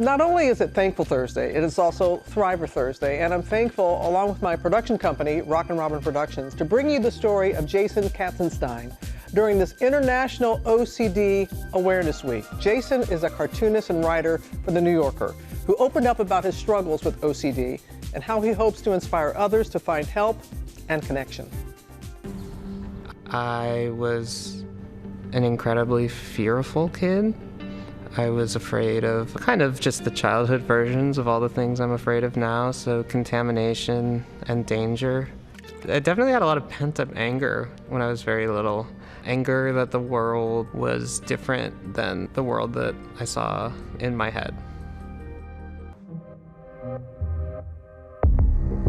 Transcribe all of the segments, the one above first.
Not only is it Thankful Thursday, it is also Thriver Thursday, and I'm thankful, along with my production company, Rockin' Robin Productions, to bring you the story of Jason Katzenstein during this International OCD Awareness Week. Jason is a cartoonist and writer for The New Yorker, who opened up about his struggles with OCD and how he hopes to inspire others to find help and connection. I was an incredibly fearful kid. I was afraid of kind of just the childhood versions of all the things I'm afraid of now, so contamination and danger. I definitely had a lot of pent-up anger when I was very little. Anger that the world was different than the world that I saw in my head.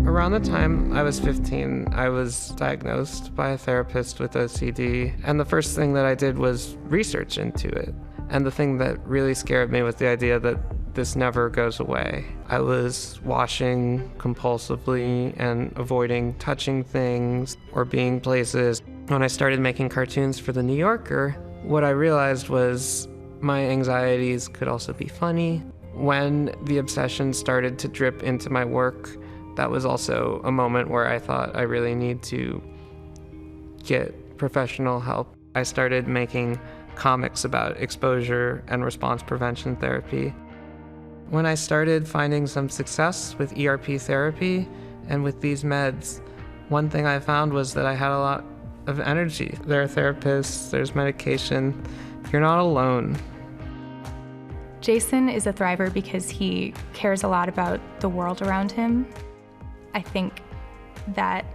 Around the time I was 15, I was diagnosed by a therapist with OCD, and the first thing that I did was research into it. And the thing that really scared me was the idea that this never goes away. I was washing compulsively and avoiding touching things or being places. When I started making cartoons for The New Yorker, what I realized was my anxieties could also be funny. When the obsession started to drip into my work, that was also a moment where I thought I really need to get professional help. I started making comics about exposure and response prevention therapy. When I started finding some success with ERP therapy and with these meds, one thing I found was that I had a lot of energy. There are therapists, there's medication. You're not alone. Jason is a thriver because he cares a lot about the world around him. I think that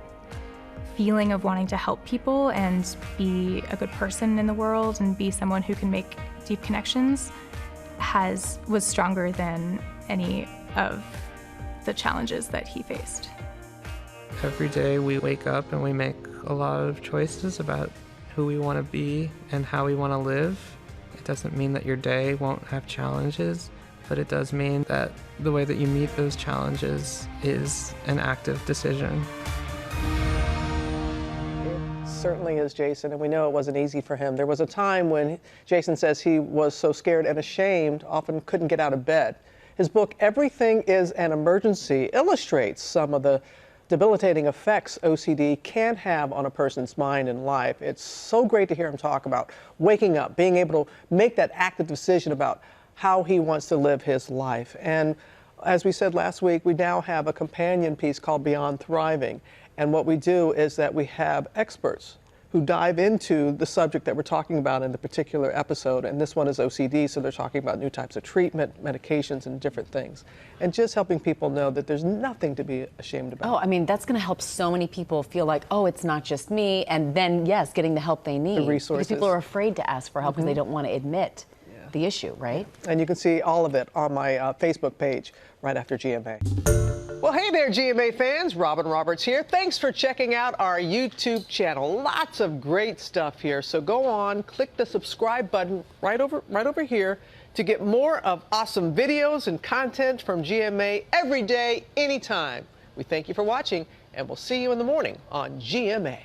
feeling of wanting to help people and be a good person in the world and be someone who can make deep connections was stronger than any of the challenges that he faced. Every day we wake up and we make a lot of choices about who we want to be and how we want to live. It doesn't mean that your day won't have challenges, but it does mean that the way that you meet those challenges is an active decision. Certainly is, Jason, and we know it wasn't easy for him. There was a time when Jason says he was so scared and ashamed, often couldn't get out of bed. His book, Everything is an Emergency, illustrates some of the debilitating effects OCD can have on a person's mind and life. It's so great to hear him talk about waking up, being able to make that active decision about how he wants to live his life. And as we said last week, we now have a companion piece called Beyond Thriving. And what we do is that we have experts who dive into the subject that we're talking about in the particular episode. And this one is OCD, so they're talking about new types of treatment, medications, and different things. And just helping people know that there's nothing to be ashamed about. Oh, I mean, that's going to help so many people feel like, oh, it's not just me. And then, yes, getting the help they need. The resources. Because people are afraid to ask for help because they don't want to admit the issue, right? And you can see all of it on my Facebook page right after GMA. Well, hey there, GMA fans. Robin Roberts here. Thanks for checking out our YouTube channel. Lots of great stuff here. So go on, click the subscribe button right over here to get more of awesome videos and content from GMA every day, anytime. We thank you for watching, and we'll see you in the morning on GMA.